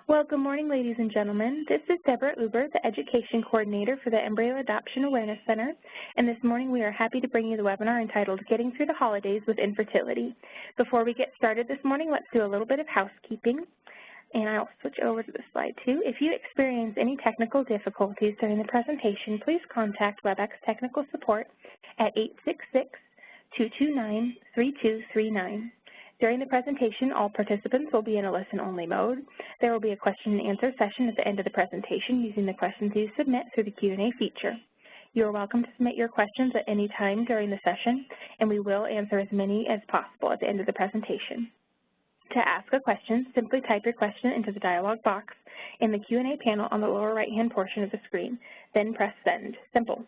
Well, good morning, ladies and gentlemen. This is Deborah Uber, the Education Coordinator for the Embryo Adoption Awareness Center, and this morning we are happy to bring you the webinar entitled Getting Through the Holidays with Infertility. Before we get started this morning, let's do a little bit of housekeeping, and I'll switch over to the slide too. If you experience any technical difficulties during the presentation, please contact WebEx Technical Support at 866-229-3239. During the presentation, all participants will be in a listen-only mode. There will be a question and answer session at the end of the presentation using the questions you submit through the Q&A feature. You are welcome to submit your questions at any time during the session, and we will answer as many as possible at the end of the presentation. To ask a question, simply type your question into the dialog box in the Q&A panel on the lower right-hand portion of the screen, then press send. Simple.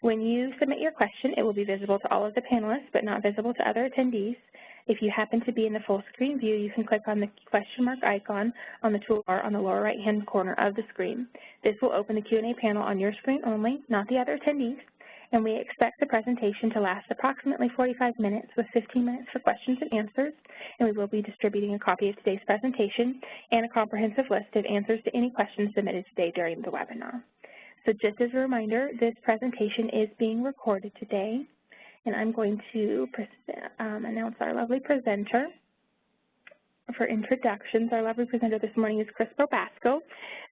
When you submit your question, it will be visible to all of the panelists, but not visible to other attendees. If you happen to be in the full screen view, you can click on the question mark icon on the toolbar on the lower right-hand corner of the screen. This will open the Q&A panel on your screen only, not the other attendees, and we expect the presentation to last approximately 45 minutes with 15 minutes for questions and answers, and we will be distributing a copy of today's presentation and a comprehensive list of answers to any questions submitted today during the webinar. So just as a reminder, this presentation is being recorded today, and I'm going to announce our lovely presenter. For introductions, our lovely presenter this morning is Chris Probasco.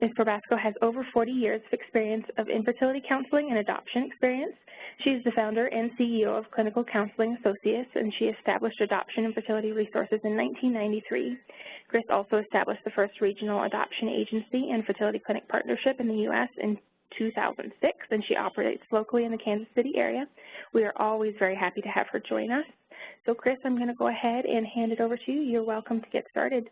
Ms. Probasco has over 40 years of experience of infertility counseling and adoption experience. She is the founder and CEO of Clinical Counseling Associates, and she established adoption and fertility resources in 1993. Chris also established the first regional adoption agency and fertility clinic partnership in the U.S. in 2006, and she operates locally in the Kansas City area. We are always very happy to have her join us. So, Chris, I'm going to go ahead and hand it over to you. You're welcome to get started.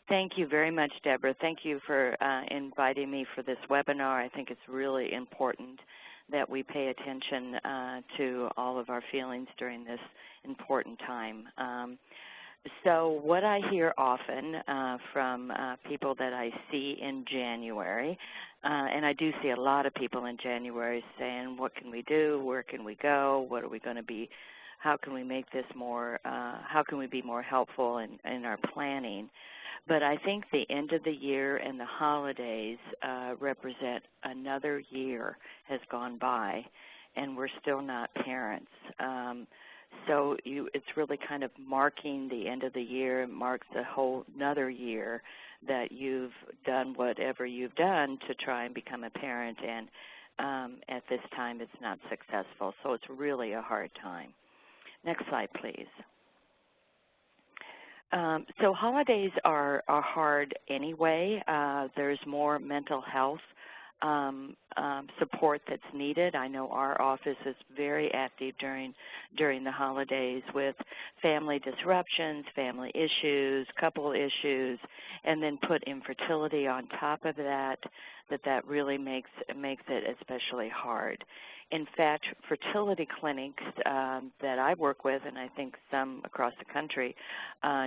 Thank you very much, Deborah. Thank you for inviting me for this webinar. I think it's really important that we pay attention to all of our feelings during this important time. So what I hear often from people that I see in January, and I do see a lot of people in January saying, what can we do, where can we go, what are we going to be, how can we make this more, how can we be more helpful in our planning. But I think the end of the year and the holidays represent another year has gone by, and we're still not parents. So it's really kind of marking the end of the year. It marks a whole another year that you've done whatever you've done to try and become a parent, and at this time it's not successful. So it's really a hard time. Next slide, please. So holidays are hard anyway. There's more mental health support that's needed. I know our office is very active during the holidays with family disruptions, family issues, couple issues, and then put infertility on top of that really makes it especially hard. In fact, fertility clinics that I work with, and I think some across the country,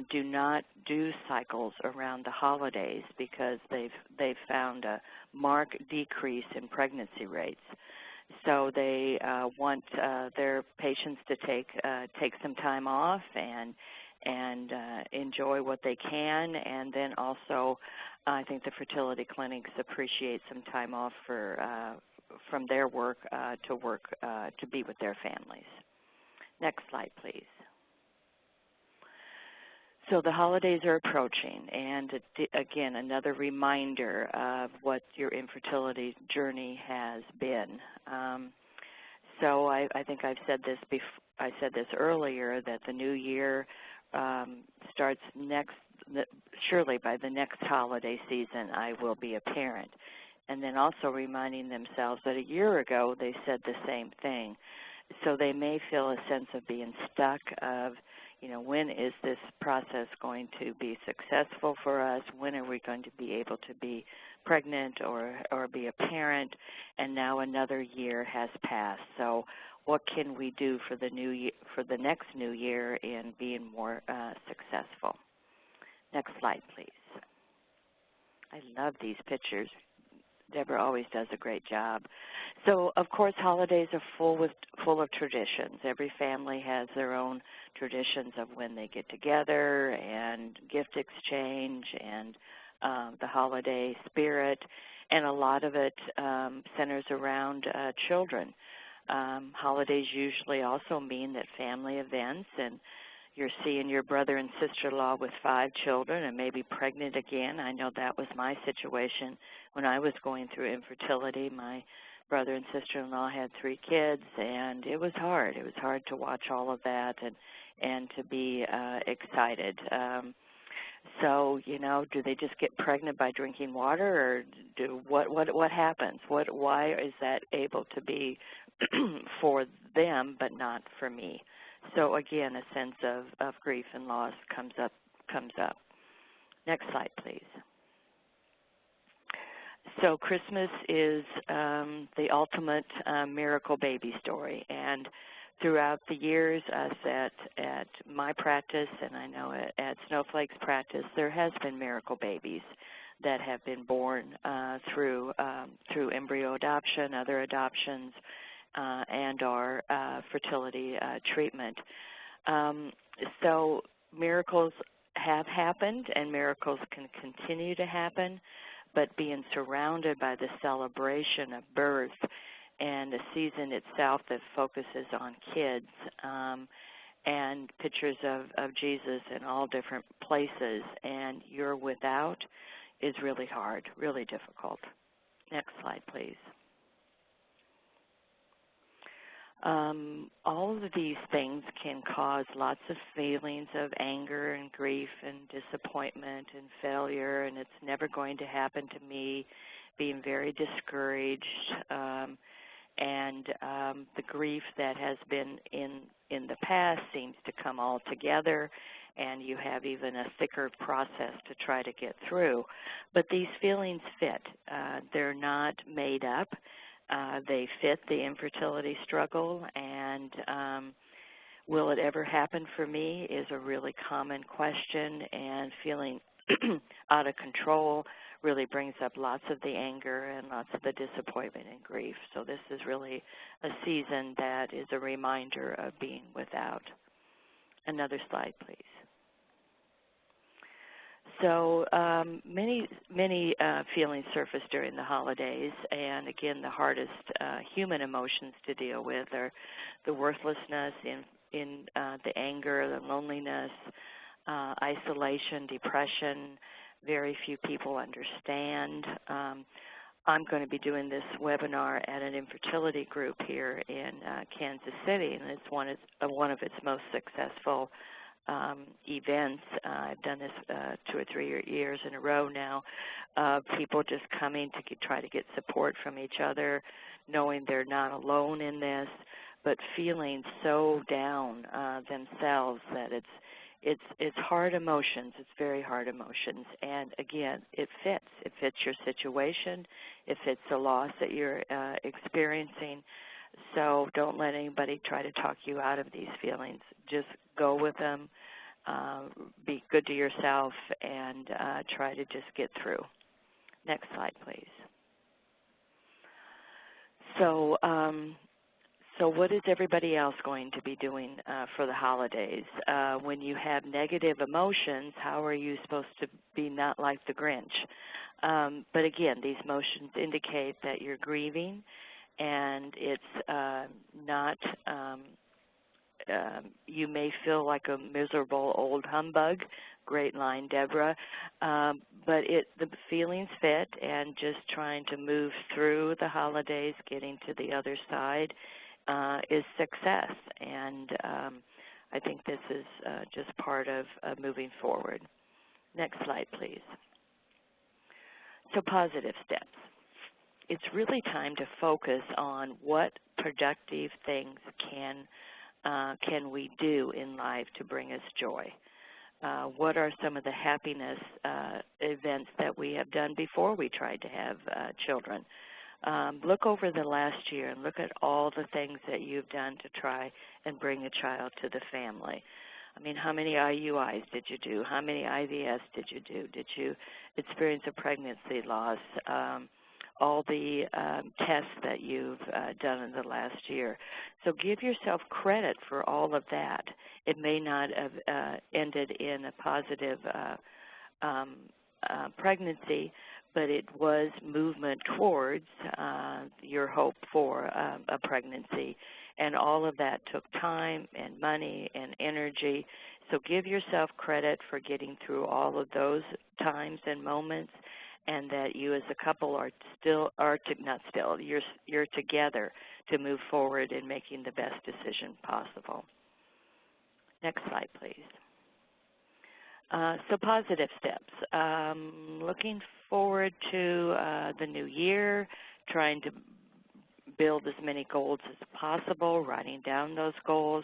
do not do cycles around the holidays because they've found a marked decrease in pregnancy rates. So they want their patients to take some time off and enjoy what they can, and then also I think the fertility clinics appreciate some time off from their work to be with their families. Next slide, please. So the holidays are approaching, and again, another reminder of what your infertility journey has been. So I think I've said this I said this earlier, that the new year starts surely by the next holiday season I will be a parent. And then also reminding themselves that a year ago they said the same thing. So they may feel a sense of being stuck of, when is this process going to be successful for us? When are we going to be able to be pregnant or be a parent? And now another year has passed. So what can we do for the next new year in being more successful? Next slide, please. I love these pictures. Deborah always does a great job. So, of course, holidays are full of traditions. Every family has their own traditions of when they get together and gift exchange and the holiday spirit, and a lot of it centers around children. Holidays usually also mean that family events, and you're seeing your brother and sister-in-law with 5 children and maybe pregnant again. I know that was my situation when I was going through infertility. My brother and sister-in-law had 3 kids, and it was hard. It was hard to watch all of that and to be excited. So, you know, do they just get pregnant by drinking water, or what happens? Why is that able to be for them but not for me? So again, a sense of grief and loss comes up. Next slide, please. So Christmas is the ultimate miracle baby story, and throughout the years, us at my practice, and I know at Snowflake's practice, there has been miracle babies that have been born through embryo adoption, other adoptions, and our fertility treatment. So miracles have happened, and miracles can continue to happen, but being surrounded by the celebration of birth and a season itself that focuses on kids and pictures of Jesus in all different places, and you're without, is really hard, really difficult. Next slide, please. All of these things can cause lots of feelings of anger and grief and disappointment and failure, and it's never going to happen to me, being very discouraged, and the grief that has been in the past seems to come all together, and you have even a thicker process to try to get through. But these feelings fit. They're not made up. They fit the infertility struggle, and will it ever happen for me is a really common question, and feeling out of control really brings up lots of the anger and lots of the disappointment and grief. So this is really a season that is a reminder of being without. Another slide, please. So many feelings surface during the holidays, and again, the hardest human emotions to deal with are the worthlessness, in the anger, the loneliness, isolation, depression. Very few people understand. I'm going to be doing this webinar at an infertility group here in Kansas City, and it's one of its most successful events. I've done this 2 or 3 years in a row now. People just coming to try to get support from each other, knowing they're not alone in this, but feeling so down themselves that it's hard emotions. It's very hard emotions, and again, it fits. It fits your situation. It fits the loss that you're experiencing. So don't let anybody try to talk you out of these feelings. Just go with them, be good to yourself, and try to just get through. Next slide, please. So what is everybody else going to be doing for the holidays? When you have negative emotions, how are you supposed to be not like the Grinch? But again, these emotions indicate that you're grieving, and it's not, you may feel like a miserable old humbug. Great line, Deborah. But the feelings fit, and just trying to move through the holidays, getting to the other side, is success. And I think this is just part of moving forward. Next slide, please. So positive steps. It's really time to focus on what productive things can we do in life to bring us joy. What are some of the happiness events that we have done before we tried to have children? Look over the last year and look at all the things that you've done to try and bring a child to the family. I mean, how many IUIs did you do? How many IVS did you do? Did you experience a pregnancy loss? All the tests that you've done in the last year. So give yourself credit for all of that. It may not have ended in a positive pregnancy, but it was movement towards your hope for a pregnancy. And all of that took time and money and energy. So give yourself credit for getting through all of those times and moments, and that you as a couple you're together to move forward in making the best decision possible. Next slide, please. So positive steps. Looking forward to the new year, trying to build as many goals as possible, writing down those goals.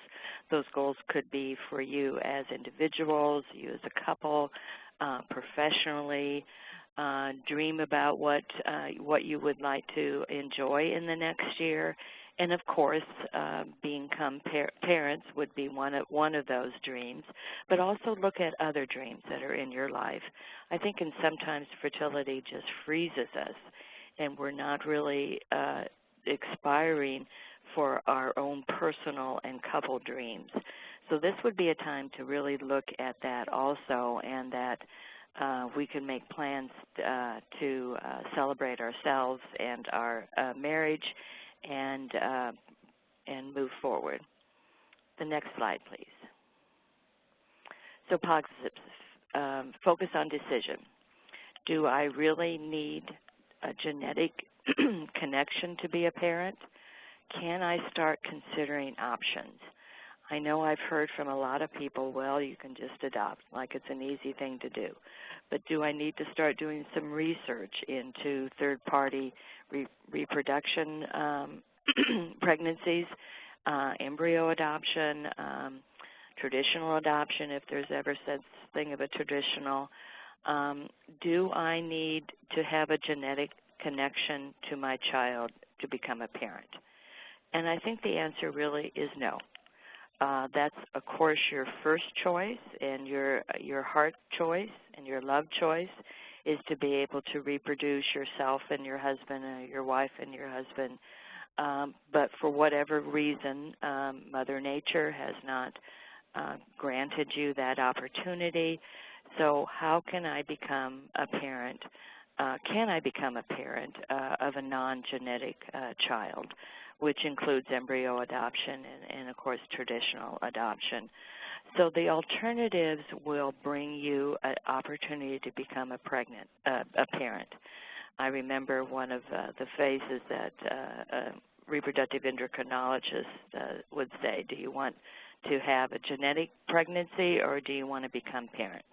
Those goals could be for you as individuals, you as a couple, professionally. Dream about what you would like to enjoy in the next year. And of course, become parents would be one of those dreams, but also look at other dreams that are in your life. I think sometimes fertility just freezes us, and we're not really expiring for our own personal and couple dreams. So this would be a time to really look at that also, and that we can make plans to celebrate ourselves and our marriage and move forward. The next slide, please. So positives, focus on decision. Do I really need a genetic connection to be a parent? Can I start considering options? I know I've heard from a lot of people, well, you can just adopt, like it's an easy thing to do. But do I need to start doing some research into third-party reproduction pregnancies, embryo adoption, traditional adoption, if there's ever such thing of a traditional? Do I need to have a genetic connection to my child to become a parent? And I think the answer really is no. That's, of course, your first choice, and your heart choice and your love choice is to be able to reproduce yourself and your husband, or your wife and your husband. But for whatever reason, Mother Nature has not granted you that opportunity. So how can I become a parent? Can I become a parent of a non-genetic child, which includes embryo adoption and, of course, traditional adoption? So the alternatives will bring you an opportunity to become a parent. I remember one of the phases that a reproductive endocrinologist would say, do you want to have a genetic pregnancy or do you want to become parents?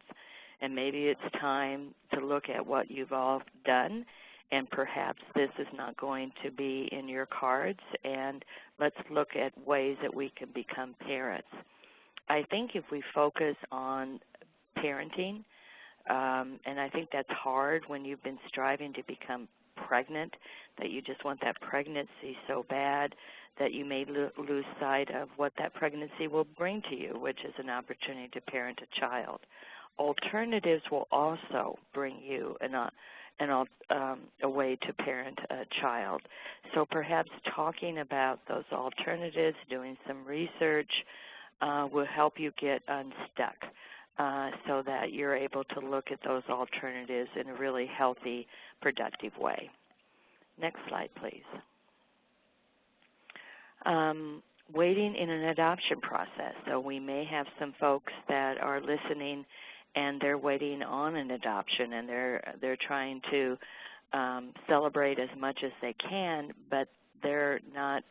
And maybe it's time to look at what you've all done, and perhaps this is not going to be in your cards, and let's look at ways that we can become parents. I think if we focus on parenting, and I think that's hard when you've been striving to become pregnant, that you just want that pregnancy so bad that you may lose sight of what that pregnancy will bring to you, which is an opportunity to parent a child. Alternatives will also bring you a way to parent a child. So perhaps talking about those alternatives, doing some research, will help you get unstuck so that you're able to look at those alternatives in a really healthy, productive way. Next slide, please. Waiting in an adoption process. So we may have some folks that are listening and they're waiting on an adoption, and they're trying to celebrate as much as they can, but they're not.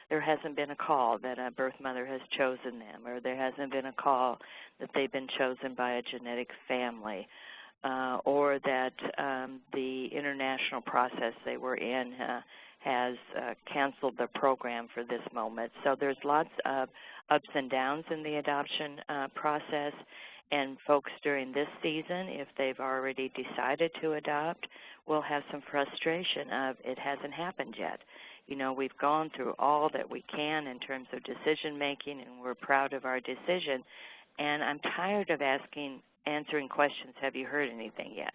There hasn't been a call that a birth mother has chosen them, or there hasn't been a call that they've been chosen by a genetic family, or that the international process they were in has canceled the program for this moment. So there's lots of ups and downs in the adoption process. And folks during this season, if they've already decided to adopt, will have some frustration of it hasn't happened yet. You know, we've gone through all that we can in terms of decision making, and we're proud of our decision. And I'm tired of answering questions, have you heard anything yet?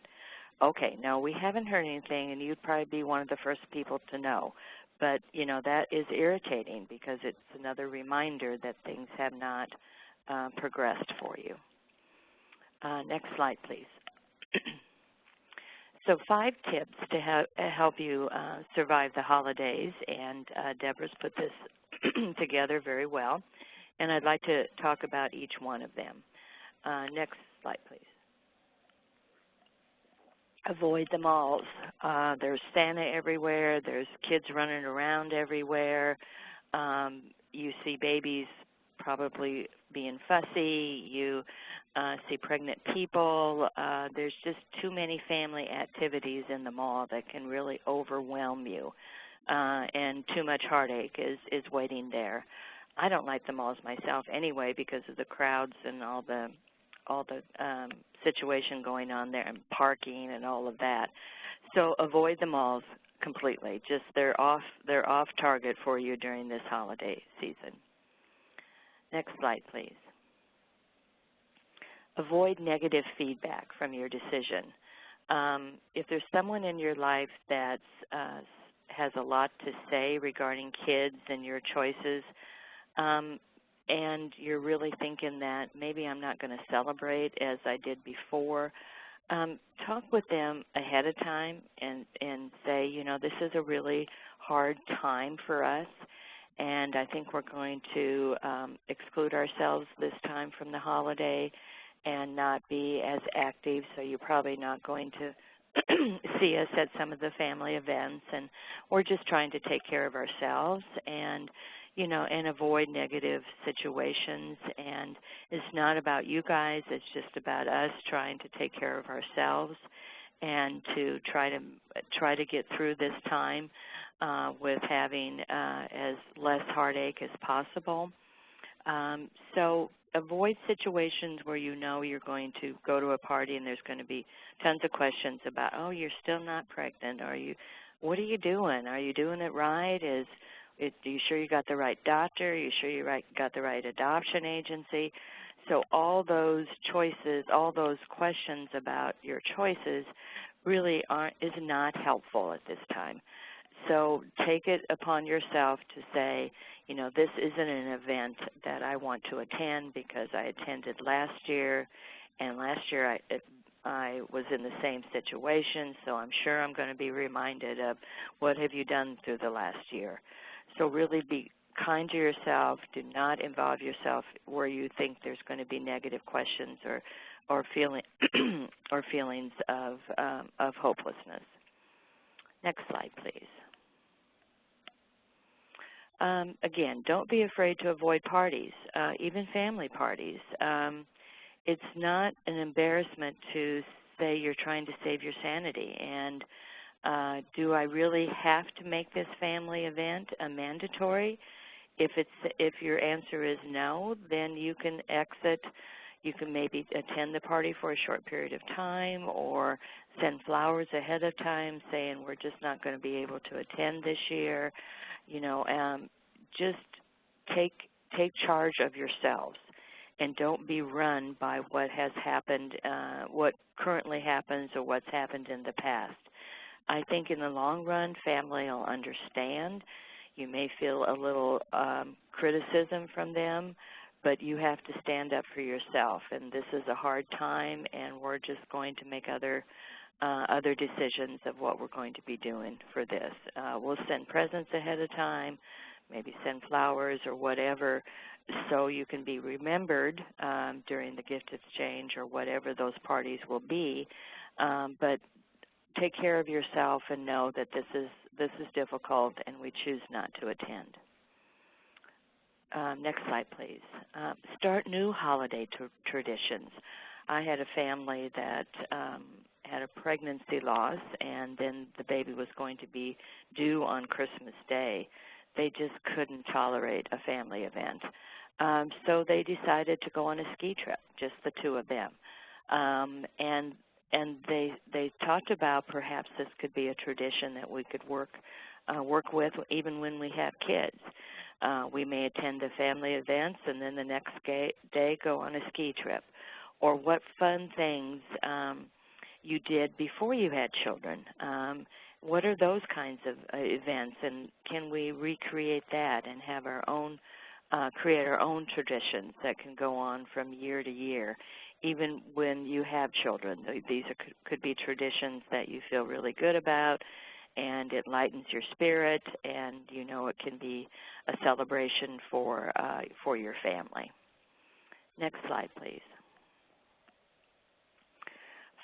Okay, no, we haven't heard anything, and you'd probably be one of the first people to know. But, you know, that is irritating because it's another reminder that things have not progressed for you. Next slide, please. So 5 tips to help you survive the holidays, and Deborah's put this together very well, and I'd like to talk about each one of them. Next slide, please. Avoid the malls. There's Santa everywhere. There's kids running around everywhere. You see babies probably being fussy. You see pregnant people. There's just too many family activities in the mall that can really overwhelm you, and too much heartache is waiting there. I don't like the malls myself anyway because of the crowds and all the situation going on there and parking and all of that. So avoid the malls completely. Just they're off target for you during this holiday season. Next slide, please. Avoid negative feedback from your decision. If there's someone in your life that has a lot to say regarding kids and your choices, and you're really thinking that maybe I'm not going to celebrate as I did before, talk with them ahead of time and say, you know, this is a really hard time for us, and I think we're going to exclude ourselves this time from the holiday and not be as active, so you're probably not going to see us at some of the family events, and we're just trying to take care of ourselves and, you know, and avoid negative situations. And it's not about you guys, it's just about us trying to take care of ourselves and to try to get through this time with having as less heartache as possible. So avoid situations where you know you're going to go to a party and there's going to be tons of questions about, oh, you're still not pregnant. What are you doing? Are you doing it right? Are you sure you got the right doctor? Are you sure you got the right adoption agency? So all those choices, all those questions about your choices really is not helpful at this time. So take it upon yourself to say, you know, this isn't an event that I want to attend because I attended last year, and last year I was in the same situation, so I'm sure I'm going to be reminded of what have you done through the last year. So really be kind to yourself. Do not involve yourself where you think there's going to be negative questions or feelings of hopelessness. Next slide, please. Again, don't be afraid to avoid parties, even family parties. It's not an embarrassment to say you're trying to save your sanity. And do I really have to make this family event a mandatory? If your answer is no, then you can exit. You can maybe attend the party for a short period of time or send flowers ahead of time saying we're just not going to be able to attend this year. You know, just take charge of yourselves and don't be run by what has happened, what currently happens or what's happened in the past. I think in the long run, family will understand. You may feel a little criticism from them, but you have to stand up for yourself. And this is a hard time, and we're just going to make other decisions of what we're going to be doing for this. We'll send presents ahead of time, maybe send flowers or whatever, so you can be remembered during the gift exchange or whatever those parties will be. But take care of yourself and know that this is difficult and we choose not to attend. Next slide, please. Start new holiday traditions. I had a family that had a pregnancy loss, and then the baby was going to be due on Christmas Day. They just couldn't tolerate a family event. So they decided to go on a ski trip, just the two of them. And they talked about perhaps this could be a tradition that we could work with even when we have kids. We may attend the family events and then the next day go on a ski trip. Or what fun things you did before you had children. What are those kinds of events, and can we recreate that and have our own, create our own traditions that can go on from year to year? even when you have children. These could be traditions that you feel really good about, and it lightens your spirit, and you know it can be a celebration for your family. Next slide, please.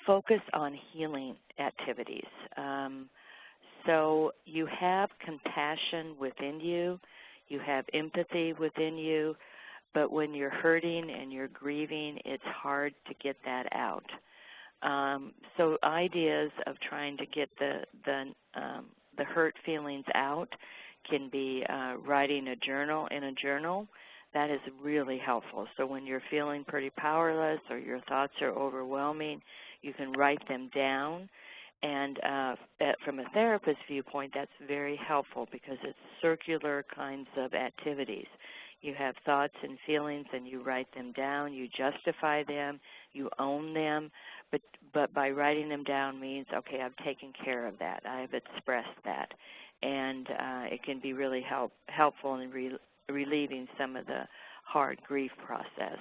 Focus on healing activities. So you have compassion within you, you have empathy within you, but when you're hurting and you're grieving, it's hard to get that out. So ideas of trying to get the hurt feelings out can be writing a journal in a journal. That is really helpful. So when you're feeling pretty powerless or your thoughts are overwhelming, you can write them down. And from a therapist's viewpoint, that's very helpful because it's circular kinds of activities. You have thoughts and feelings, and you write them down. You justify them. You own them. But by writing them down means, okay, I've taken care of that. I've expressed that. And it can be really helpful in relieving some of the hard grief process.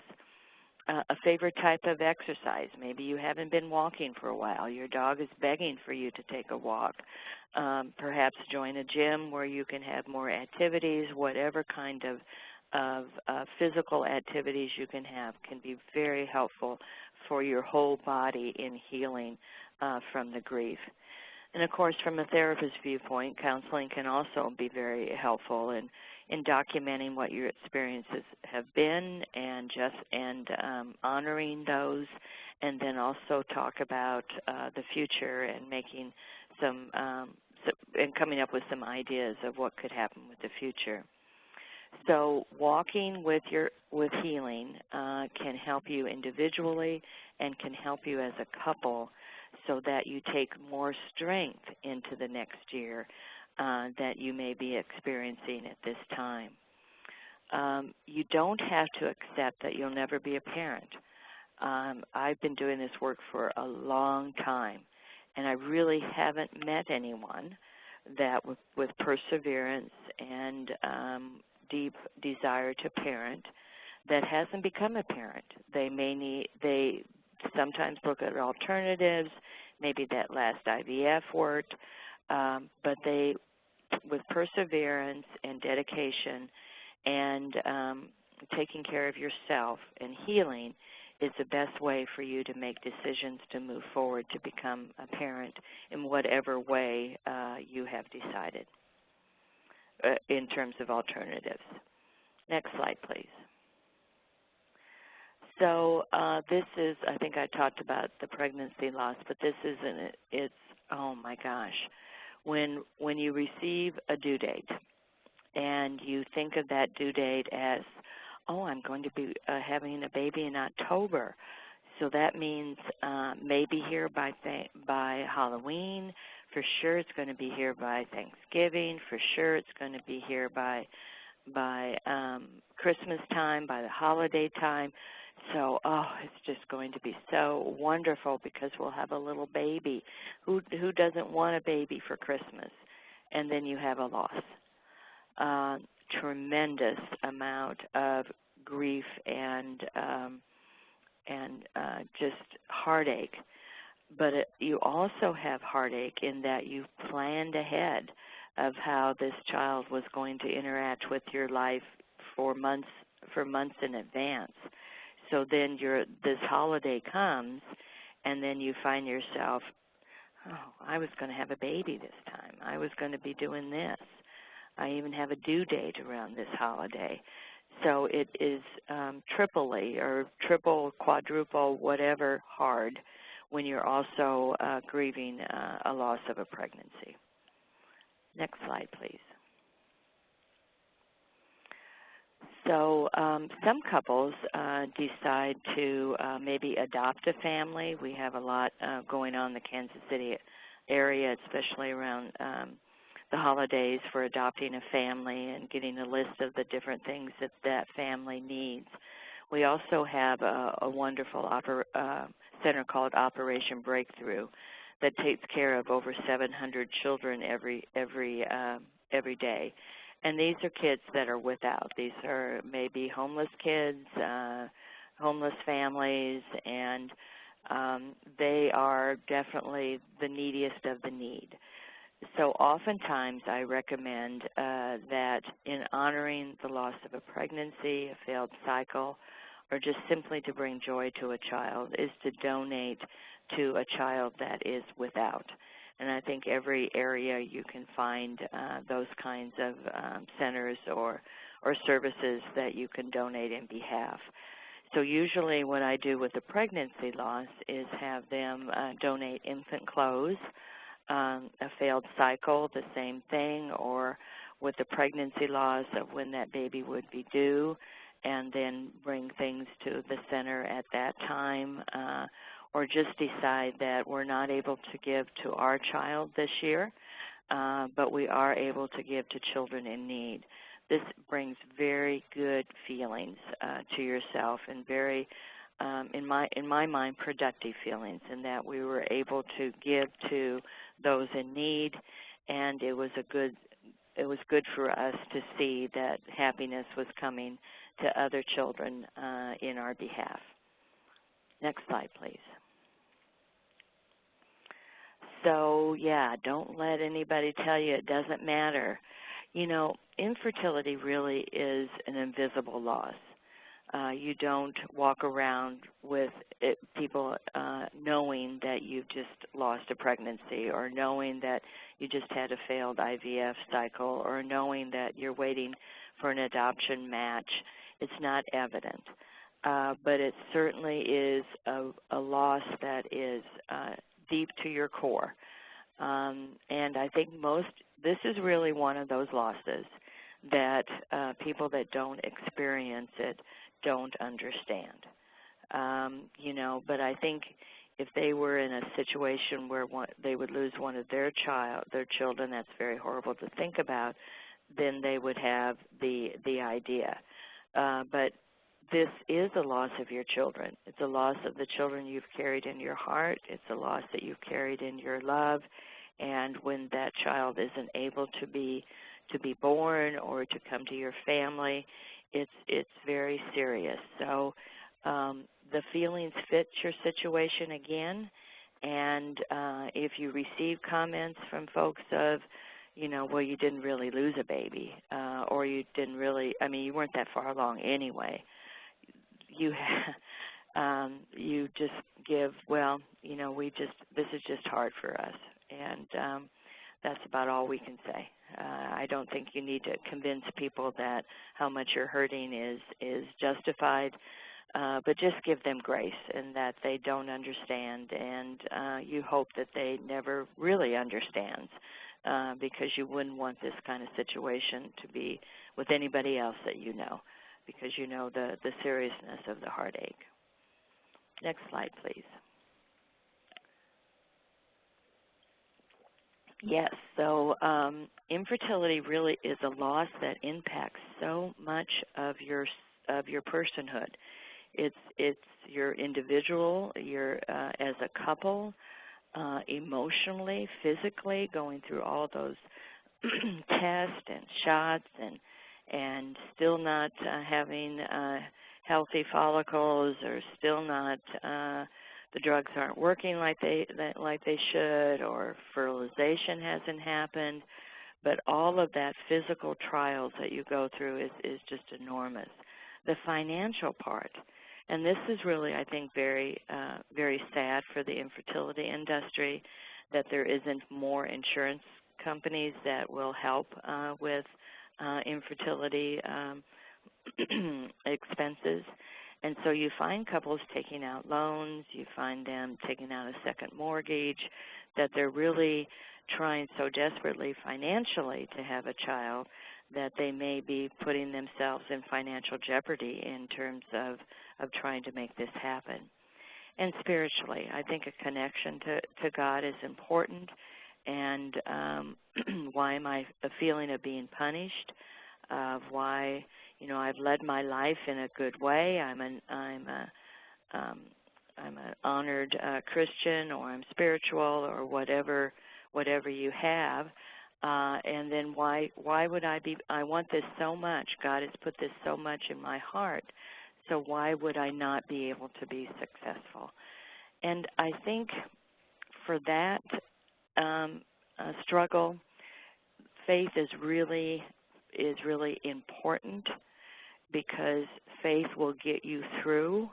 A favorite type of exercise. Maybe you haven't been walking for a while. Your dog is begging for you to take a walk. Perhaps join a gym where you can have more activities. Whatever kind of physical activities you can have can be very helpful for your whole body in healing from the grief. And, of course, from a therapist's viewpoint, counseling can also be very helpful in documenting what your experiences have been and honoring those, and then also talk about the future and making and coming up with some ideas of what could happen with the future. So walking with healing can help you individually and can help you as a couple so that you take more strength into the next year that you may be experiencing at this time. You don't have to accept that you'll never be a parent. I've been doing this work for a long time, and I really haven't met anyone that with perseverance and deep desire to parent that hasn't become a parent. They sometimes look at alternatives, maybe that last IVF worked, but they, with perseverance and dedication and taking care of yourself and healing is the best way for you to make decisions to move forward to become a parent in whatever way you have decided in terms of alternatives. Next slide, please. So this is, I think I talked about the pregnancy loss, but this isn't, it's, oh my gosh. When you receive a due date and you think of that due date as, oh, I'm going to be having a baby in October, so that means maybe here by Halloween, for sure it's going to be here by Thanksgiving, for sure it's going to be here by Christmas time, by the holiday time. So, it's just going to be so wonderful because we'll have a little baby. Who doesn't want a baby for Christmas? And then you have a loss. Tremendous amount of grief and just heartache. But you also have heartache in that you've planned ahead of how this child was going to interact with your life for months in advance. So then this holiday comes, and then you find yourself, oh, I was going to have a baby this time. I was going to be doing this. I even have a due date around this holiday. So it is triply or triple, quadruple, whatever hard when you're also grieving a loss of a pregnancy. Next slide, please. So some couples decide to maybe adopt a family. We have a lot going on in the Kansas City area, especially around the holidays, for adopting a family and getting a list of the different things that family needs. We also have a wonderful center called Operation Breakthrough that takes care of over 700 children every day. And these are kids that are without. These are maybe homeless kids, homeless families, and they are definitely the neediest of the need. So oftentimes I recommend that in honoring the loss of a pregnancy, a failed cycle, or just simply to bring joy to a child is to donate to a child that is without. And I think every area you can find those kinds of centers or services that you can donate in behalf. So usually what I do with the pregnancy loss is have them donate infant clothes, a failed cycle, the same thing, or with the pregnancy loss of when that baby would be due, and then bring things to the center at that time, or just decide that we're not able to give to our child this year, but we are able to give to children in need. This brings very good feelings to yourself, and very, in my mind, productive feelings, in that we were able to give to those in need, and it was good for us to see that happiness was coming to other children in our behalf. Next slide, please. So, yeah, don't let anybody tell you it doesn't matter. You know, infertility really is an invisible loss. You don't walk around with people knowing that you've just lost a pregnancy, or knowing that you just had a failed IVF cycle, or knowing that you're waiting for an adoption match. It's not evident. But it certainly is a loss that is deep to your core. And I think this is really one of those losses that people that don't experience it don't understand. You know, but I think if they were in a situation where they would lose one of their children, that's very horrible to think about, then they would have the idea. But this is a loss of your children. It's a loss of the children you've carried in your heart. It's a loss that you've carried in your love. And when that child isn't able to be born or to come to your family, it's very serious. So the feelings fit your situation again. And if you receive comments from folks of, you know, well, you didn't really lose a baby, or you didn't really, I mean, you weren't that far along anyway. You just give, well, you know, this is just hard for us, and that's about all we can say. I don't think you need to convince people that how much you're hurting is justified, but just give them grace, and that they don't understand, and you hope that they never really understand, because you wouldn't want this kind of situation to be with anybody else that you know, because you know the seriousness of the heartache. Next slide, please. Yes, so infertility really is a loss that impacts so much of your personhood. It's your individual, your as a couple, emotionally, physically, going through all those tests and shots, and still not having healthy follicles, or still not the drugs aren't working like they should, or fertilization hasn't happened. But all of that physical trials that you go through is just enormous. The financial part, and this is really, I think, very very sad for the infertility industry, that there isn't more insurance companies that will help with infertility expenses. And so you find couples taking out loans, you find them taking out a second mortgage, that they're really trying so desperately financially to have a child that they may be putting themselves in financial jeopardy in terms of trying to make this happen. And spiritually, I think a connection to God is important. And why am I a feeling of being punished? Of why, you know, I've led my life in a good way. I'm an honored Christian, or I'm spiritual, or whatever you have. And then why would I want this so much? God has put this so much in my heart. so why would I not be able to be successful? And I think for that struggle, faith is really important, because faith will get you through.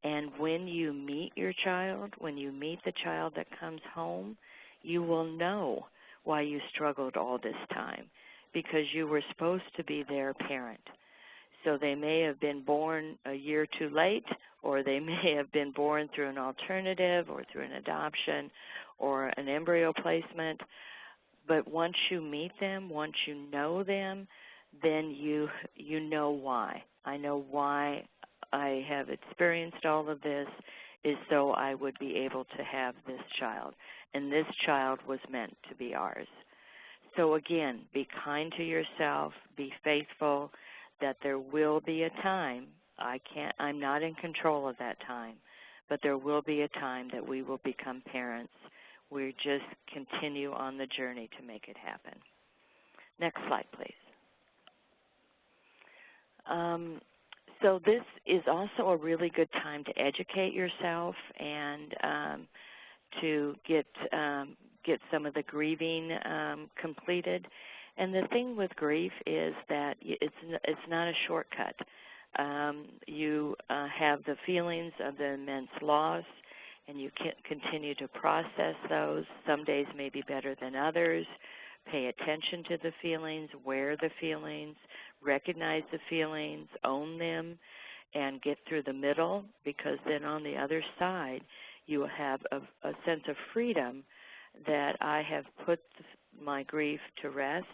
And when you meet your child, when you meet the child that comes home, you will know why you struggled all this time, because you were supposed to be their parent. So they may have been born a year too late, or they may have been born through an alternative or through an adoption or an embryo placement. But once you meet them, once you know them, then you know why. I know why I have experienced all of this is so I would be able to have this child. And this child was meant to be ours. So again, be kind to yourself, be faithful, that there will be a time, I'm not in control of that time, but there will be a time that we will become parents. We just continue on the journey to make it happen. Next slide, please. So this is also a really good time to educate yourself and to get some of the grieving completed. And the thing with grief is that it's not a shortcut. You have the feelings of the immense loss, and you can continue to process those. Some days may be better than others. Pay attention to the feelings, wear the feelings, recognize the feelings, own them, and get through the middle, because then on the other side you will have a sense of freedom that I have put my grief to rest.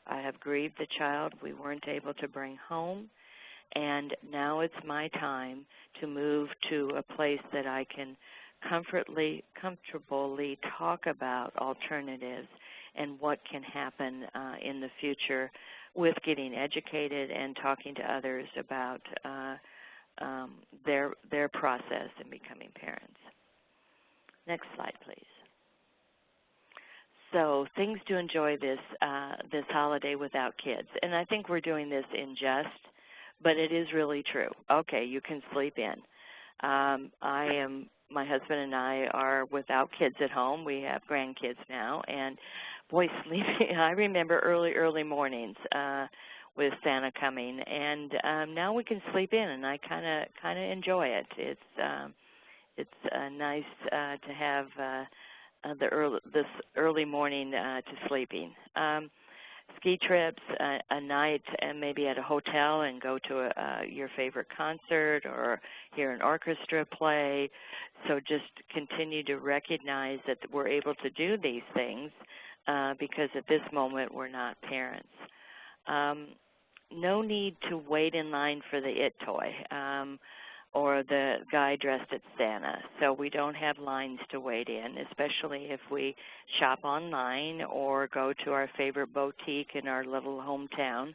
I have grieved the child we weren't able to bring home, and now it's my time to move to a place that I can comfortably talk about alternatives and what can happen in the future with getting educated and talking to others about their process in becoming parents. Next slide, please. So things to enjoy this holiday without kids. And I think we're doing this in jest, but it is really true. Okay, you can sleep in. My husband and I are without kids at home. We have grandkids now, and boy, sleeping. I remember early mornings with Santa coming, and now we can sleep in, and I kind of enjoy it. It's nice to have this early morning to sleeping. Ski trips, a night and maybe at a hotel and go to your favorite concert or hear an orchestra play. So just continue to recognize that we're able to do these things because at this moment we're not parents. No need to wait in line for the IT toy or the guy dressed as Santa. So we don't have lines to wait in, especially if we shop online or go to our favorite boutique in our little hometown.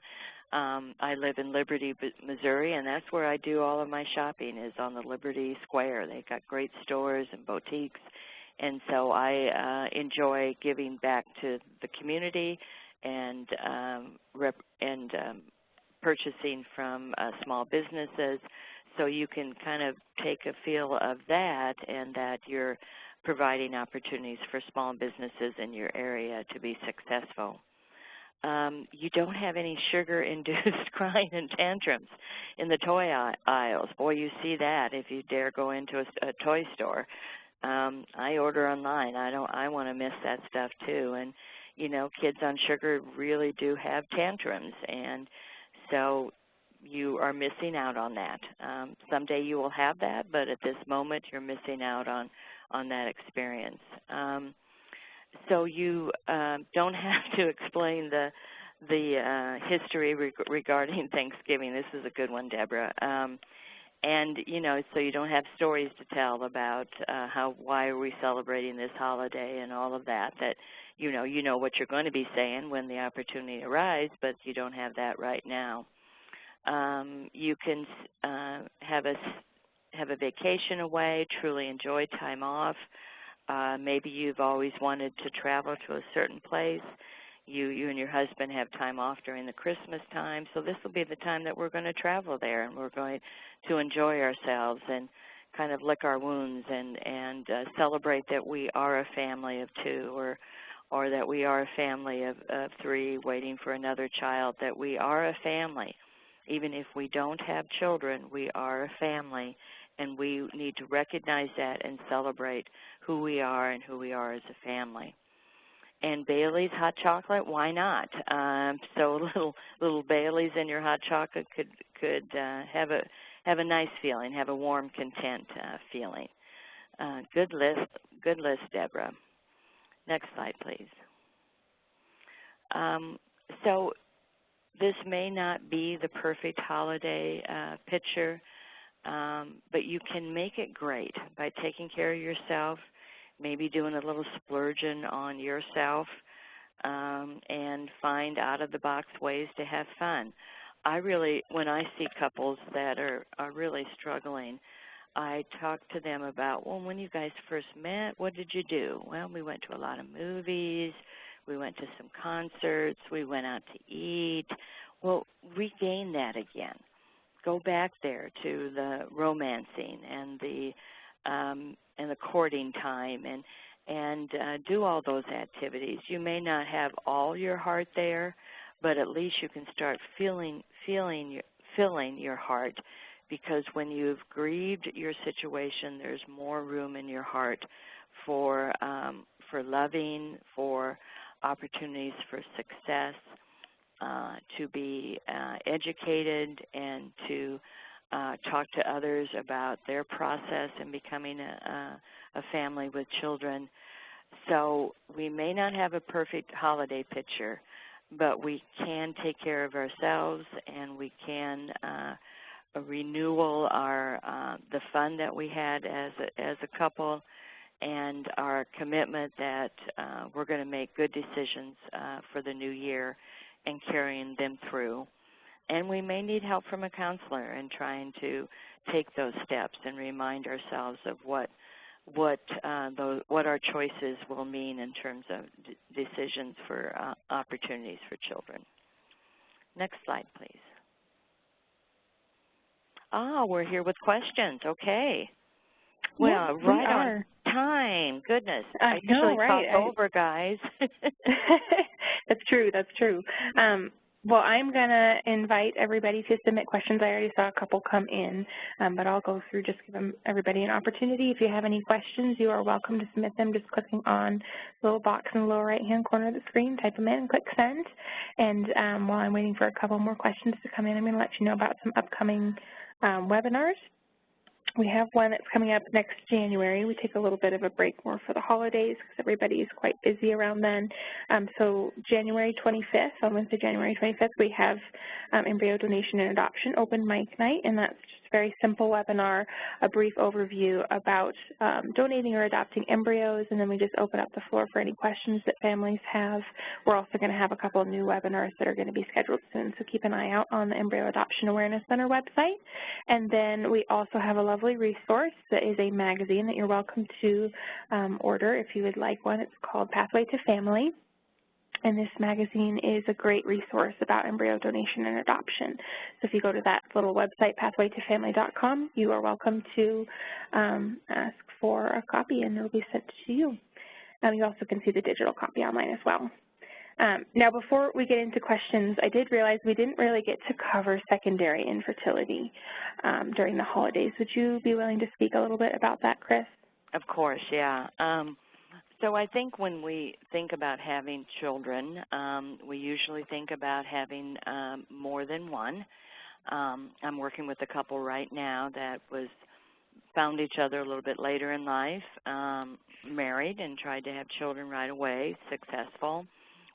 I live in Liberty, Missouri, and that's where I do all of my shopping, is on the Liberty Square. They've got great stores and boutiques, and so I enjoy giving back to the community and purchasing from small businesses. So you can kind of take a feel of that, and that you're providing opportunities for small businesses in your area to be successful. You don't have any sugar-induced crying and tantrums in the toy aisles. Boy, you see that if you dare go into a toy store. I order online. I want to miss that stuff too. And you know, kids on sugar really do have tantrums, and so you are missing out on that. Someday you will have that, but at this moment you're missing out on that experience. So you don't have to explain the history regarding Thanksgiving. This is a good one, Deborah. And you know, so you don't have stories to tell about why are we celebrating this holiday and all of that. That you know what you're going to be saying when the opportunity arises, but you don't have that right now. You can have a vacation away, truly enjoy time off. Maybe you've always wanted to travel to a certain place. you and your husband have time off during the Christmas time, so this will be the time that we're going to travel there, and we're going to enjoy ourselves and kind of lick our wounds and celebrate that we are a family of two, or that we are a family of three waiting for another child, that we are a family. Even if we don't have children, we are a family, and we need to recognize that and celebrate who we are and who we are as a family. And Bailey's hot chocolate, why not? So little Bailey's in your hot chocolate could have a nice feeling, have a warm, content feeling. Good list, Deborah. Next slide, please. So this may not be the perfect holiday picture, but you can make it great by taking care of yourself, maybe doing a little splurging on yourself, and find out-of-the-box ways to have fun. When I see couples that are really struggling, I talk to them about, well, when you guys first met, what did you do? Well, we went to a lot of movies, we went to some concerts, we went out to eat. Well, regain that again. Go back there to the romancing and the courting time, and do all those activities. You may not have all your heart there, but at least you can start filling your heart, because when you've grieved your situation, there's more room in your heart for loving, for opportunities for success, to be educated, and to talk to others about their process in becoming a family with children. So we may not have a perfect holiday picture, but we can take care of ourselves, and we can renewal the fun that we had as a couple, and our commitment that we're going to make good decisions for the new year and carrying them through. And we may need help from a counselor in trying to take those steps and remind ourselves of what our choices will mean in terms of decisions for opportunities for children. Next slide, please. We're here with questions. Okay. Well, right on time. Goodness. I usually talk over, guys. That's true. That's true. Well, I'm going to invite everybody to submit questions. I already saw a couple come in, but I'll go through, just give everybody an opportunity. If you have any questions, you are welcome to submit them just clicking on the little box in the lower right-hand corner of the screen, type them in, and click send. And while I'm waiting for a couple more questions to come in, I'm going to let you know about some upcoming webinars. We have one that's coming up next January. We take a little bit of a break more for the holidays because everybody is quite busy around then. So January 25th, on Wednesday, January 25th, we have Embryo Donation and Adoption Open Mic Night, and that's just a very simple webinar, a brief overview about donating or adopting embryos, and then we just open up the floor for any questions that families have. We're also going to have a couple of new webinars that are going to be scheduled soon, so keep an eye out on the Embryo Adoption Awareness Center website. And then we also have a lovely resource that is a magazine that you're welcome to order if you would like one. It's called Pathway to Family. And this magazine is a great resource about embryo donation and adoption. So if you go to that little website, pathwaytofamily.com, you are welcome to ask for a copy, and it will be sent to you. You also can see the digital copy online as well. Now, before we get into questions, I did realize we didn't really get to cover secondary infertility during the holidays. Would you be willing to speak a little bit about that, Chris? Of course, yeah. So I think when we think about having children, we usually think about having more than one. I'm working with a couple right now that found each other a little bit later in life, married and tried to have children right away, successful,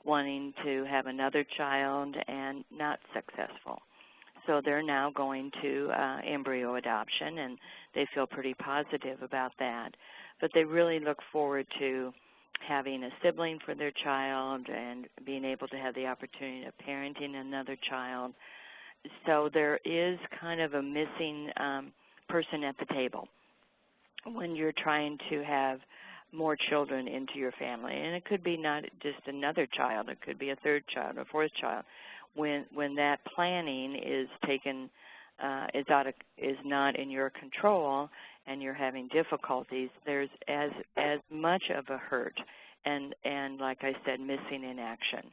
wanting to have another child and not successful. So they're now going to embryo adoption, and they feel pretty positive about that. But they really look forward to having a sibling for their child and being able to have the opportunity of parenting another child. So there is kind of a missing person at the table when you're trying to have more children into your family, and it could be not just another child, it could be a third child, a fourth child. When that planning is taken, is not in your control, and you're having difficulties, there's as much of a hurt, and like I said, missing in action.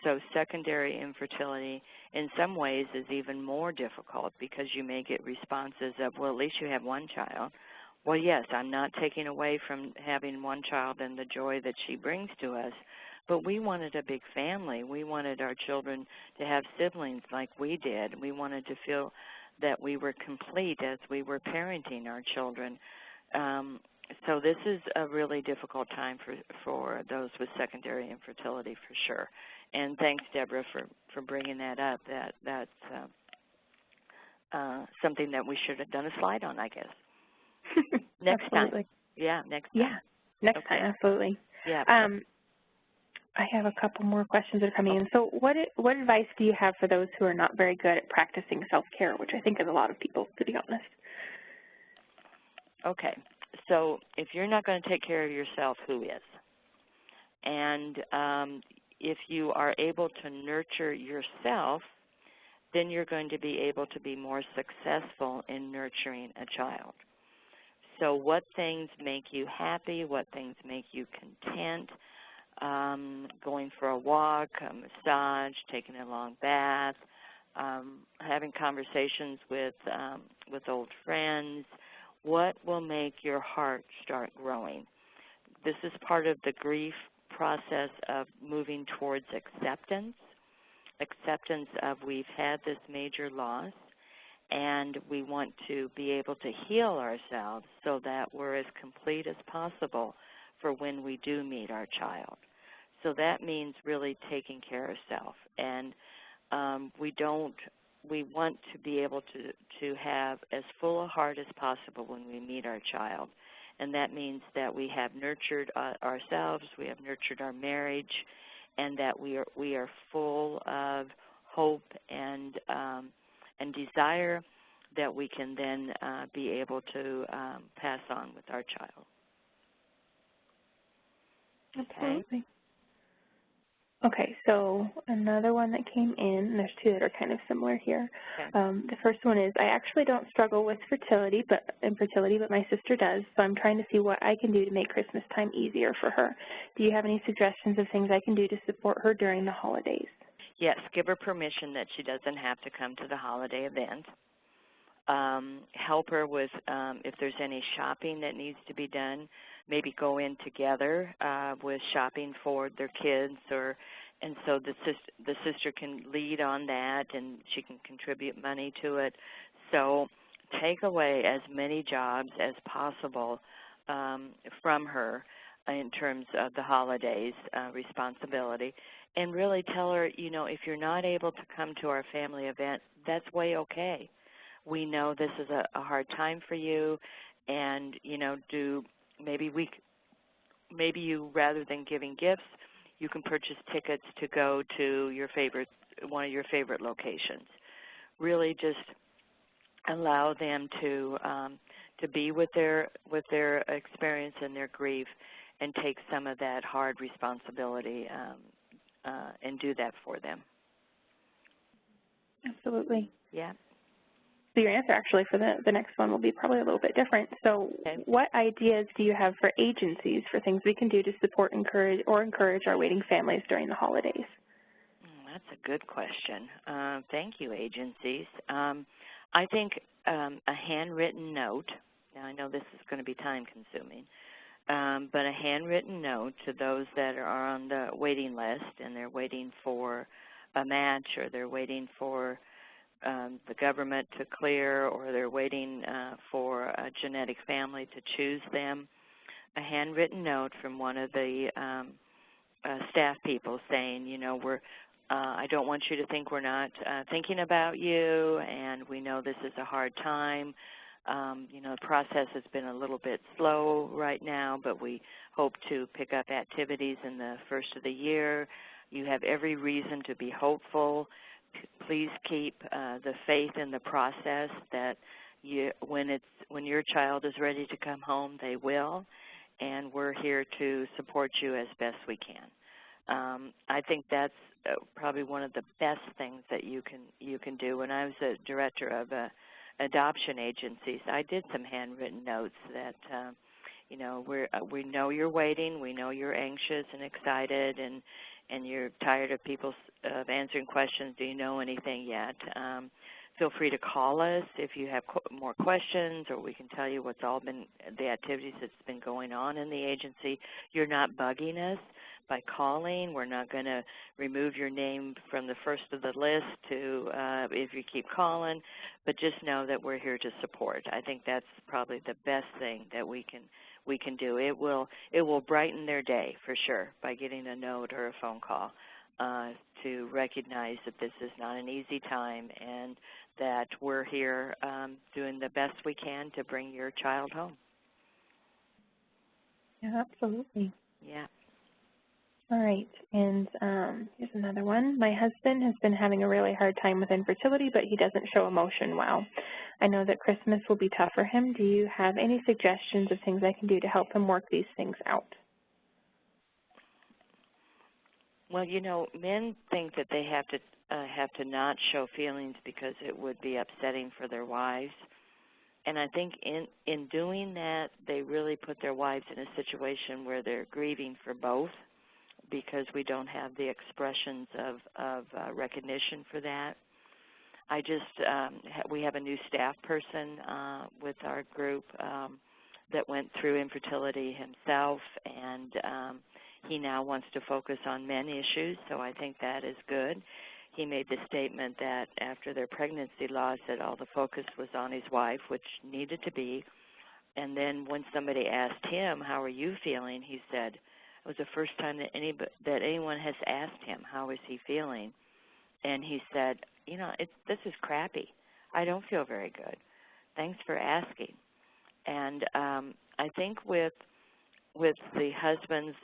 So secondary infertility in some ways is even more difficult because you may get responses of, well, at least you have one child. Well, yes, I'm not taking away from having one child and the joy that she brings to us, but we wanted a big family. We wanted our children to have siblings like we did. We wanted to feel that we were complete as we were parenting our children. So this is a really difficult time for those with secondary infertility, for sure. And thanks, Deborah, for bringing that up. That's something that we should have done a slide on, I guess. Next Absolutely. time. Yeah, next time. Yeah, next okay. time, absolutely. Yeah. I have a couple more questions that are coming in. So what advice do you have for those who are not very good at practicing self-care, which I think is a lot of people, to be honest? Okay. So if you're not going to take care of yourself, who is? And if you are able to nurture yourself, then you're going to be able to be more successful in nurturing a child. So what things make you happy? What things make you content? Going for a walk, a massage, taking a long bath, having conversations with old friends. What will make your heart start growing? This is part of the grief process of moving towards acceptance of we've had this major loss, and we want to be able to heal ourselves so that we're as complete as possible for when we do meet our child. So that means really taking care of self, and we want to be able to have as full a heart as possible when we meet our child, and that means that we have nurtured ourselves, we have nurtured our marriage, and that we are full of hope and desire that we can then be able to pass on with our child. Absolutely. Okay, so another one that came in, there's two that are kind of similar here. Okay. The first one is, I actually don't struggle with infertility, but my sister does, so I'm trying to see what I can do to make Christmas time easier for her. Do you have any suggestions of things I can do to support her during the holidays? Yes, give her permission that she doesn't have to come to the holiday event. Help her with if there's any shopping that needs to be done. Maybe go in together with shopping for their kids, and so the sister can lead on that, and she can contribute money to it. So take away as many jobs as possible from her in terms of the holidays responsibility, and really tell her, if you're not able to come to our family event, that's way okay. We know this is a hard time for you, and maybe you, rather than giving gifts, you can purchase tickets to go to one of your favorite locations. Really just allow them to be with their experience and their grief, and take some of that hard responsibility and do that for them. Absolutely. Yeah. So your answer actually for the next one will be probably a little bit different. So what ideas do you have for agencies for things we can do to support, encourage our waiting families during the holidays? That's a good question. Thank you, agencies. I think a handwritten note, now I know this is going to be time consuming, but a handwritten note to those that are on the waiting list and they're waiting for a match, or they're waiting for the government to clear, or they're waiting for a genetic family to choose them. A handwritten note from one of the staff people saying, I don't want you to think we're not thinking about you, and we know this is a hard time. The process has been a little bit slow right now, but we hope to pick up activities in the first of the year. You have every reason to be hopeful. Please keep the faith in the process that when your child is ready to come home, they will, and we're here to support you as best we can. I think that's probably one of the best things that you can do. When I was a director of adoption agencies, I did some handwritten notes that we know you're waiting, we know you're anxious and excited, and you're tired of people answering questions. Do you know anything yet? Feel free to call us if you have more questions, or we can tell you what's all been the activities that's been going on in the agency. You're not bugging us by calling. We're not going to remove your name from the first of the list to if you keep calling, but just know that we're here to support. I think that's probably the best thing that we can do. It will brighten their day for sure by getting a note or a phone call to recognize that this is not an easy time and that we're here doing the best we can to bring your child home. Yeah, absolutely. Yeah. All right, and here's another one. My husband has been having a really hard time with infertility, but he doesn't show emotion well. I know that Christmas will be tough for him. Do you have any suggestions of things I can do to help him work these things out? Well, men think that they have to not show feelings because it would be upsetting for their wives. And I think in doing that, they really put their wives in a situation where they're grieving for both, because we don't have the expressions of recognition for that. We have a new staff person with our group that went through infertility himself, and he now wants to focus on men issues, so I think that is good. He made the statement that after their pregnancy loss that all the focus was on his wife, which needed to be, and then when somebody asked him, how are you feeling, he said, it was the first time that anyone has asked him, how is he feeling? And he said, this is crappy. I don't feel very good. Thanks for asking. And I think with the husbands,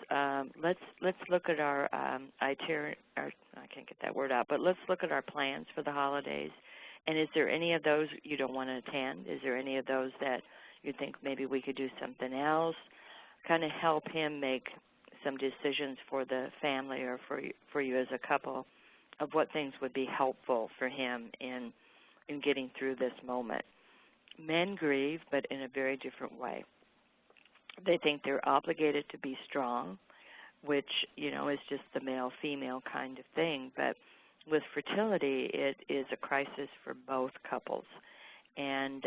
let's look at our I can't get that word out, but let's look at our plans for the holidays. And is there any of those you don't want to attend? Is there any of those that you think maybe we could do something else? Kind of help him make some decisions for the family or for you as a couple of what things would be helpful for him in getting through this moment. Men grieve, but in a very different way. They think they're obligated to be strong, which, is just the male-female kind of thing. But with fertility, it is a crisis for both couples. And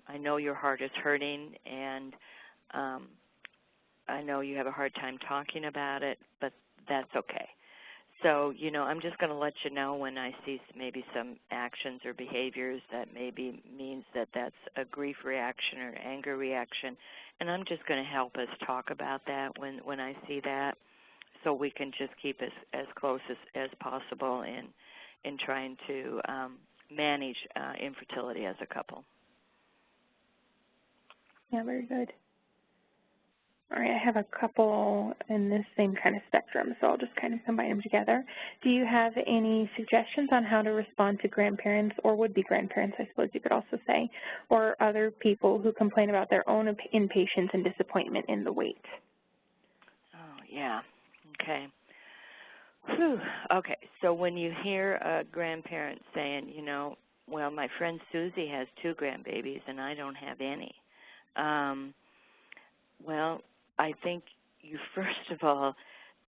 I know your heart is hurting, and I know you have a hard time talking about it, but that's okay. So, I'm just going to let you know when I see maybe some actions or behaviors that maybe means that that's a grief reaction or anger reaction, and I'm just going to help us talk about that when I see that, so we can just keep as close as possible in trying to manage infertility as a couple. Yeah, very good. All right, I have a couple in this same kind of spectrum, so I'll just kind of combine them together. Do you have any suggestions on how to respond to grandparents, or would-be grandparents, I suppose you could also say, or other people who complain about their own impatience and disappointment in the wait? Oh, yeah. Okay. Whew. Okay, so when you hear a grandparent saying, well, my friend Susie has 2 grandbabies and I don't have any, well, I think you first of all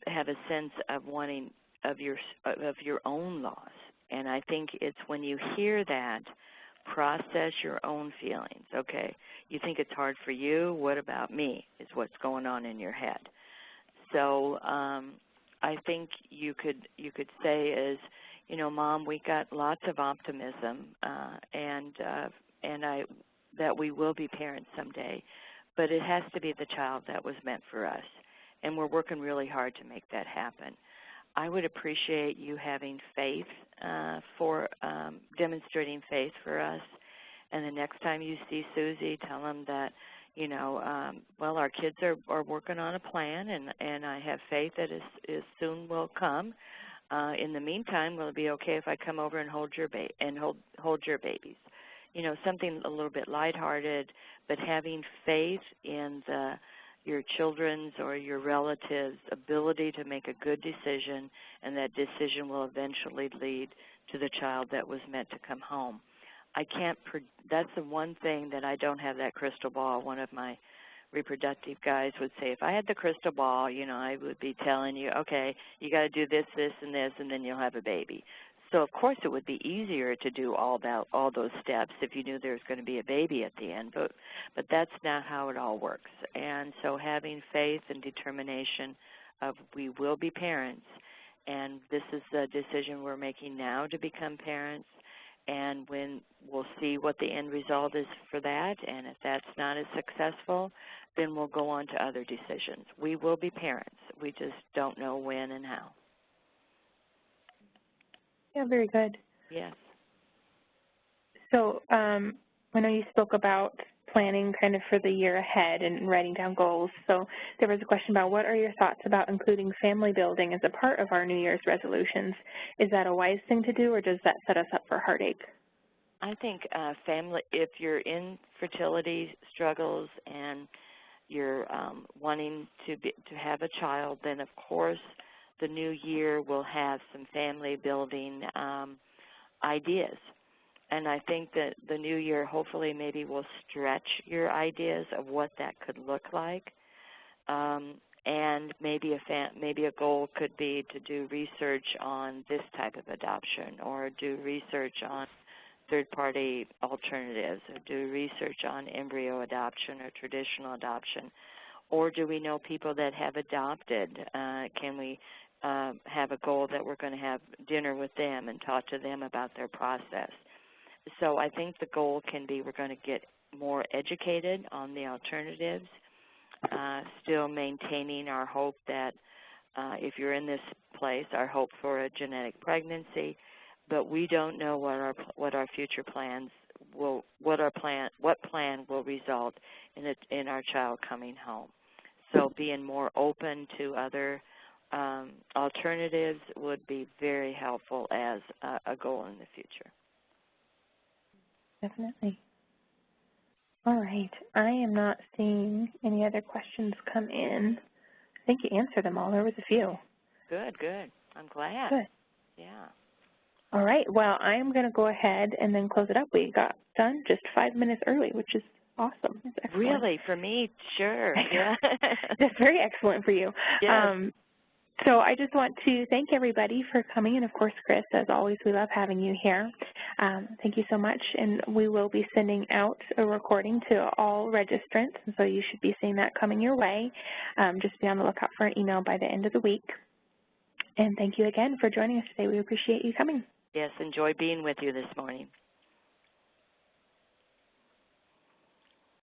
have a sense of wanting of your own loss, and I think it's when you hear that, process your own feelings. Okay, you think it's hard for you. What about me? Is what's going on in your head. So I think you could say is, Mom, we got lots of optimism, and that we will be parents someday. But it has to be the child that was meant for us, and we're working really hard to make that happen. I would appreciate you having faith demonstrating faith for us, and the next time you see Susie, tell them that, well, our kids are working on a plan, and I have faith that it soon will come. In the meantime, will it be okay if I come over and hold your babies? Something a little bit lighthearted, but having faith in your children's or your relatives' ability to make a good decision, and that decision will eventually lead to the child that was meant to come home. That's the one thing that I don't have that crystal ball. One of my reproductive guys would say, if I had the crystal ball, I would be telling you, okay, you got to do this, this, and this, and then you'll have a baby. So, of course, it would be easier to do all those steps if you knew there was going to be a baby at the end, but that's not how it all works. And so having faith and determination of we will be parents, and this is the decision we're making now to become parents, and when we'll see what the end result is for that, and if that's not as successful, then we'll go on to other decisions. We will be parents. We just don't know when and how. Yeah, very good. Yes. So I know you spoke about planning kind of for the year ahead and writing down goals. So there was a question about what are your thoughts about including family building as a part of our New Year's resolutions? Is that a wise thing to do, or does that set us up for heartache? I think family, if you're in fertility struggles and you're wanting to have a child, then of course the new year will have some family building ideas. And I think that the new year hopefully maybe will stretch your ideas of what that could look like. And maybe a goal could be to do research on this type of adoption, or do research on third-party alternatives, or do research on embryo adoption or traditional adoption. Or do we know people that have adopted? Can we have a goal that we're going to have dinner with them and talk to them about their process? So I think the goal can be we're going to get more educated on the alternatives, still maintaining our hope that if you're in this place, our hope for a genetic pregnancy, but we don't know what our future plans will, what plan will result in our child coming home. So being more open to other alternatives would be very helpful as a goal in the future. Definitely. All right. I am not seeing any other questions come in. I think you answered them all. There was a few. Good, good. I'm glad. Good. Yeah. All right. Well, I am going to go ahead and then close it up. We got done just 5 minutes early, which is awesome. It's excellent. Really? For me, sure. Yeah. That's very excellent for you. Yes. So I just want to thank everybody for coming, and of course, Chris, as always, we love having you here. Thank you so much, and we will be sending out a recording to all registrants, and so you should be seeing that coming your way. Just be on the lookout for an email by the end of the week. And thank you again for joining us today. We appreciate you coming. Yes, enjoy being with you this morning.